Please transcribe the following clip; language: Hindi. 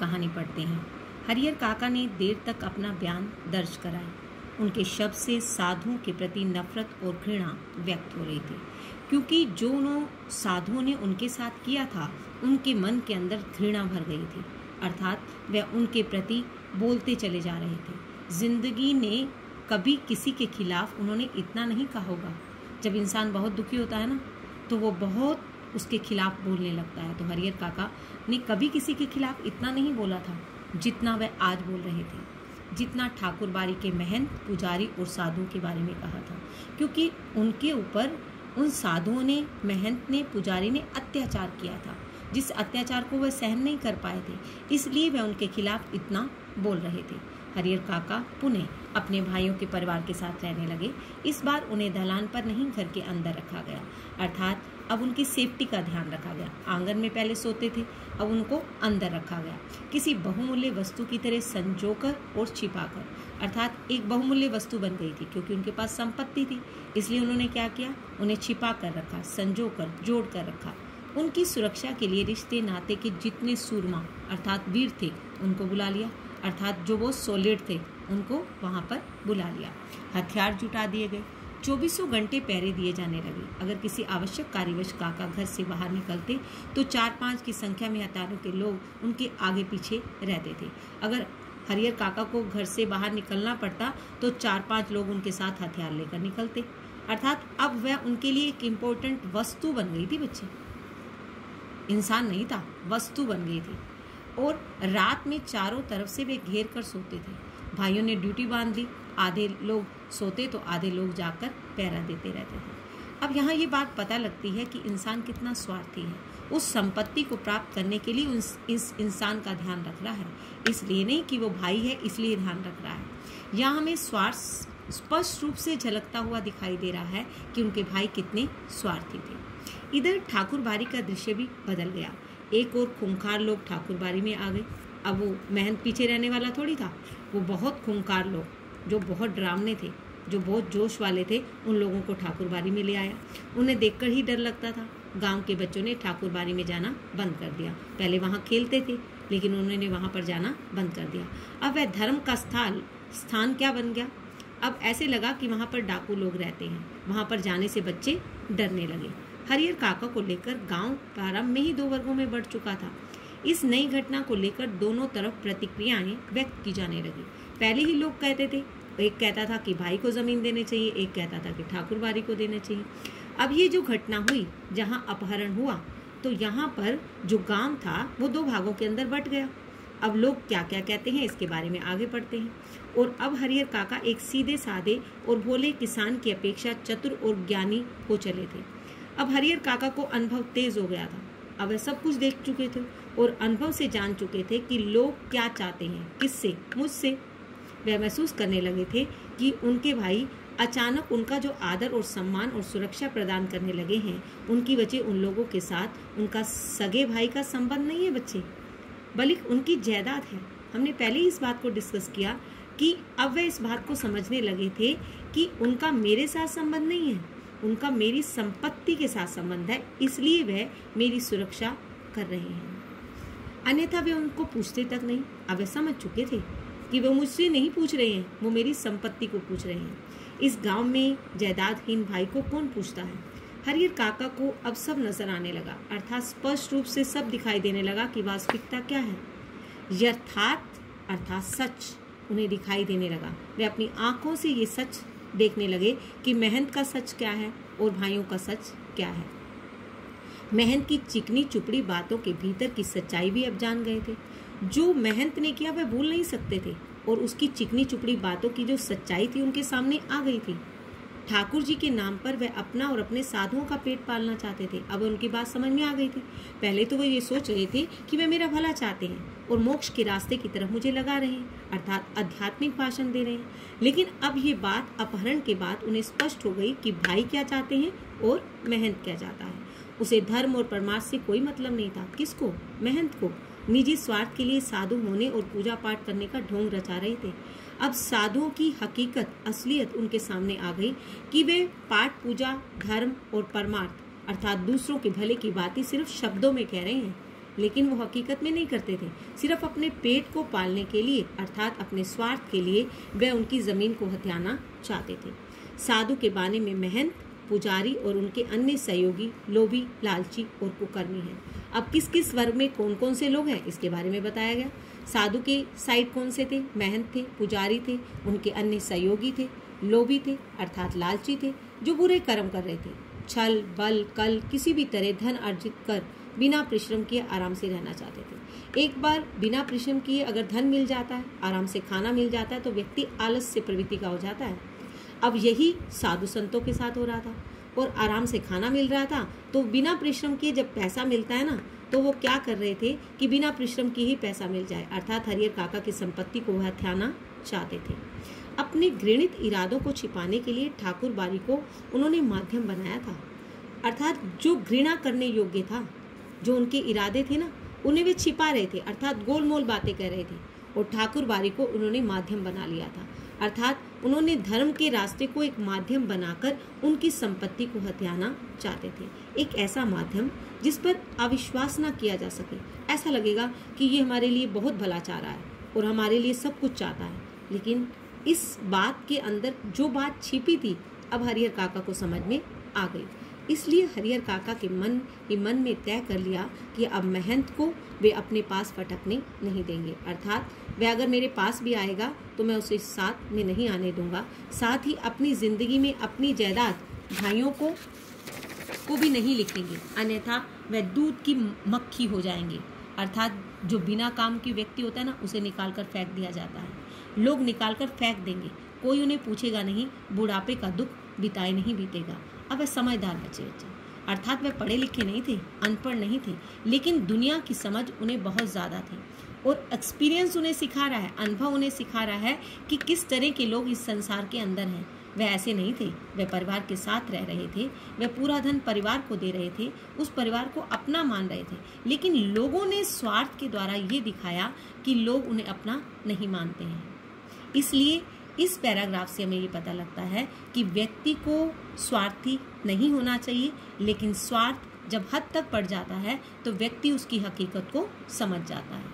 कहानी पढ़ते हैं। हरिहर काका ने देर तक अपना बयान दर्ज कराया। उनके शब्द से साधुओं के प्रति नफरत और घृणा व्यक्त हो रही थी, क्योंकि जो साधुओं ने उनके साथ किया था उनके मन के अंदर घृणा भर गई थी, अर्थात वह उनके प्रति बोलते चले जा रहे थे। जिंदगी ने कभी किसी के खिलाफ उन्होंने इतना नहीं कहा होगा। जब इंसान बहुत दुखी होता है ना, तो वो बहुत उसके खिलाफ बोलने लगता है। तो हरिहर काका ने कभी किसी के खिलाफ इतना नहीं बोला था जितना वह आज बोल रहे थे, जितना ठाकुर बाड़ी के महंत, पुजारी और साधुओं के बारे में कहा था, क्योंकि उनके ऊपर उन साधुओं ने, महंत ने, पुजारी ने अत्याचार किया था, जिस अत्याचार को वह सहन नहीं कर पाए थे, इसलिए वह उनके खिलाफ इतना बोल रहे थे। हरिहर काका पुनः अपने भाइयों के परिवार के साथ रहने लगे। इस बार उन्हें दलान पर नहीं, घर के अंदर रखा गया, अर्थात अब उनकी सेफ्टी का ध्यान रखा गया। आंगन में पहले सोते थे, अब उनको अंदर रखा गया, किसी बहुमूल्य वस्तु की तरह संजोकर और छिपाकर, अर्थात एक बहुमूल्य वस्तु बन गई थी, क्योंकि उनके पास संपत्ति थी, इसलिए उन्होंने क्या किया, उन्हें छिपा कर रखा, संजोकर, जोड़ कर रखा। उनकी सुरक्षा के लिए रिश्ते नाते के जितने सूरमा अर्थात वीर थे उनको बुला लिया, अर्थात जो वो सोलिड थे उनको वहाँ पर बुला लिया। हथियार जुटा दिए गए, 24 घंटे पहरे दिए जाने लगे। अगर किसी आवश्यक कार्यवश काका घर से बाहर निकलते तो 4-5 की संख्या में हथियारों के लोग उनके आगे पीछे रहते थे। अगर हरिहर काका को घर से बाहर निकलना पड़ता तो 4-5 लोग उनके साथ हथियार लेकर निकलते, अर्थात अब वह उनके लिए एक इम्पोर्टेंट वस्तु बन गई थी। बच्चे, इंसान नहीं था, वस्तु बन गई थी। और रात में चारों तरफ से वे घेर कर सोते थे। भाइयों ने ड्यूटी बांध ली, आधे लोग सोते तो आधे लोग जाकर पहरा देते रहते थे। अब यहाँ ये बात पता लगती है कि इंसान कितना स्वार्थी है। उस संपत्ति को प्राप्त करने के लिए इस इंसान का ध्यान रख रहा है, इसलिए नहीं कि वो भाई है इसलिए ध्यान रख रहा है। यहाँ हमें स्वार्थ स्पष्ट रूप से झलकता हुआ दिखाई दे रहा है कि उनके भाई कितने स्वार्थी थे। इधर ठाकुर बाड़ी का दृश्य भी बदल गया। एक और खूंखार लोग ठाकुर बाड़ी में आ गए। अब वो महंत पीछे रहने वाला थोड़ी था, वो बहुत खूंखार लोग जो बहुत डरावने थे, जो बहुत जोश वाले थे, उन लोगों को ठाकुर बाड़ी में ले आया। उन्हें देखकर ही डर लगता था। गांव के बच्चों ने ठाकुर बाड़ी में जाना बंद कर दिया। पहले वहाँ खेलते थे, लेकिन उन्होंने वहाँ पर जाना बंद कर दिया। अब वह धर्म का स्थान क्या बन गया। अब ऐसे लगा कि वहाँ पर डाकू लोग रहते हैं। वहाँ पर जाने से बच्चे डरने लगे। हरिहर काका को लेकर गांव प्रारंभ में ही 2 वर्गों में बढ़ चुका था। इस नई घटना को लेकर दोनों तरफ प्रतिक्रियाएं व्यक्त की जाने लगी। पहले ही लोग कहते थे, एक कहता था कि भाई को जमीन देनी चाहिए, एक कहता था कि ठाकुर बाड़ी को देना चाहिए। अब ये जो घटना हुई, जहाँ अपहरण हुआ, तो यहाँ पर जो गांव था वो 2 भागों के अंदर बंट गया। अब लोग क्या क्या कहते हैं इसके बारे में आगे पढ़ते हैं। और अब हरिहर काका एक सीधे साधे और भोले किसान की अपेक्षा चतुर और ज्ञानी हो चले थे। अब हरिहर काका को अनुभव तेज हो गया था। अब वे सब कुछ देख चुके थे और अनुभव से जान चुके थे कि लोग क्या चाहते हैं, किससे, मुझसे। वे महसूस करने लगे थे कि उनके भाई अचानक उनका जो आदर और सम्मान और सुरक्षा प्रदान करने लगे हैं, उनकी वजह उन लोगों के साथ उनका सगे भाई का संबंध नहीं है बच्चे, बल्कि उनकी जायदाद है। हमने पहले ही इस बात को डिस्कस किया कि अब वे इस बात को समझने लगे थे कि उनका मेरे साथ संबंध नहीं है, उनका मेरी संपत्ति के साथ संबंध है, इसलिए वह मेरी सुरक्षा कर रहे हैं। अन्यथा वे उनको पूछते तक नहीं। अब वे समझ चुके थे कि वे मुझसे नहीं पूछ रहे हैं, वो मेरी संपत्ति को पूछ रहे हैं। इस गांव में जायदादहीन भाई को कौन पूछता है। हरिहर काका को अब सब नजर आने लगा, अर्थात स्पष्ट रूप से सब दिखाई देने लगा कि वास्तविकता क्या है। यथार्थ अर्थात सच उन्हें दिखाई देने लगा। वे अपनी आंखों से ये सच देखने लगे कि महंत का सच क्या है और भाइयों का सच क्या है। महंत की चिकनी चुपड़ी बातों के भीतर की सच्चाई भी अब जान गए थे। जो महंत ने किया वह भूल नहीं सकते थे, और उसकी चिकनी चुपड़ी बातों की जो सच्चाई थी उनके सामने आ गई थी। ठाकुर जी के नाम पर वह अपना और अपने साधुओं का पेट पालना चाहते थे। अब उनकी बात समझ में आ गई थी। पहले तो वो ये सोच रहे थे कि वे मेरा भला चाहते हैं और मोक्ष के रास्ते की तरफ मुझे लगा रहे हैं, अर्थात आध्यात्मिक भाषण दे रहे हैं। लेकिन अब ये बात अपहरण के बाद उन्हें स्पष्ट हो गई कि भाई क्या चाहते हैं और महंत क्या चाहता है। उसे धर्म और परमार्थ से कोई मतलब नहीं था। किसको? महंत को। निजी स्वार्थ के लिए साधु होने और पूजा पाठ करने का ढोंग रचा रहे थे। अब साधुओं की हकीकत, असलियत उनके सामने आ गई कि वे पाठ, पूजा, धर्म और परमार्थ अर्थात दूसरों के भले की बातें सिर्फ शब्दों में कह रहे हैं, लेकिन वो हकीकत में नहीं करते थे। सिर्फ अपने पेट को पालने के लिए अर्थात अपने स्वार्थ के लिए वे उनकी जमीन को हथियाना चाहते थे। साधु के बाने में महंत, पुजारी और उनके अन्य सहयोगी लोभी, लालची और कुकर्मी हैं। अब किस किस वर्ग में कौन कौन से लोग हैं इसके बारे में बताया गया। साधु के साइड कौन से थे? महंत थे, पुजारी थे, उनके अन्य सहयोगी थे, लोभी थे अर्थात लालची थे, जो बुरे कर्म कर रहे थे, छल बल कल किसी भी तरह धन अर्जित कर बिना परिश्रम किए आराम से रहना चाहते थे। एक बार बिना परिश्रम किए अगर धन मिल जाता है, आराम से खाना मिल जाता है, तो व्यक्ति आलस से प्रवृत्ति का हो जाता है। अब यही साधु संतों के साथ हो रहा था और आराम से खाना मिल रहा था, तो बिना परिश्रम किए जब पैसा मिलता है ना, तो वो क्या कर रहे थे कि बिना परिश्रम किए ही पैसा मिल जाए अर्थात हरिहर काका की संपत्ति को हथियाना चाहते थे। अपने घृणित इरादों को छिपाने के लिए ठाकुर बारी को उन्होंने माध्यम बनाया था अर्थात जो घृणा करने योग्य था, जो उनके इरादे थे ना, उन्हें वे छिपा रहे थे अर्थात गोलमोल बातें कर रहे थे और ठाकुर बारी को उन्होंने माध्यम बना लिया था अर्थात उन्होंने धर्म के रास्ते को एक माध्यम बनाकर उनकी संपत्ति को हथियाना चाहते थे। एक ऐसा माध्यम जिस पर अविश्वास ना किया जा सके, ऐसा लगेगा कि ये हमारे लिए बहुत भला चाह रहा है और हमारे लिए सब कुछ चाहता है। लेकिन इस बात के अंदर जो बात छिपी थी अब हरिहर काका को समझ में आ गई। इसलिए हरिहर काका के मन में तय कर लिया कि अब महंत को वे अपने पास फटकने नहीं देंगे अर्थात वह अगर मेरे पास भी आएगा तो मैं उसे साथ में नहीं आने दूंगा। साथ ही अपनी जिंदगी में अपनी जायदाद भाइयों को भी नहीं लिखेंगे, अन्यथा वह दूध की मक्खी हो जाएंगे अर्थात जो बिना काम की व्यक्ति होता है ना, उसे निकाल कर फेंक दिया जाता है। लोग निकाल कर फेंक देंगे, कोई उन्हें पूछेगा नहीं, बुढ़ापे का दुख बिताए नहीं बीतेगा। अब वह समझदार बच्चे अर्थात वह पढ़े लिखे नहीं थे, अनपढ़ नहीं थे, लेकिन दुनिया की समझ उन्हें बहुत ज़्यादा थी और एक्सपीरियंस उन्हें सिखा रहा है, अनुभव उन्हें सिखा रहा है कि किस तरह के लोग इस संसार के अंदर हैं। वह ऐसे नहीं थे, वह परिवार के साथ रह रहे थे, वह पूरा धन परिवार को दे रहे थे, उस परिवार को अपना मान रहे थे, लेकिन लोगों ने स्वार्थ के द्वारा ये दिखाया कि लोग उन्हें अपना नहीं मानते हैं। इसलिए इस पैराग्राफ से हमें ये पता लगता है कि व्यक्ति को स्वार्थी नहीं होना चाहिए, लेकिन स्वार्थ जब हद तक पड़ जाता है तो व्यक्ति उसकी हकीकत को समझ जाता है।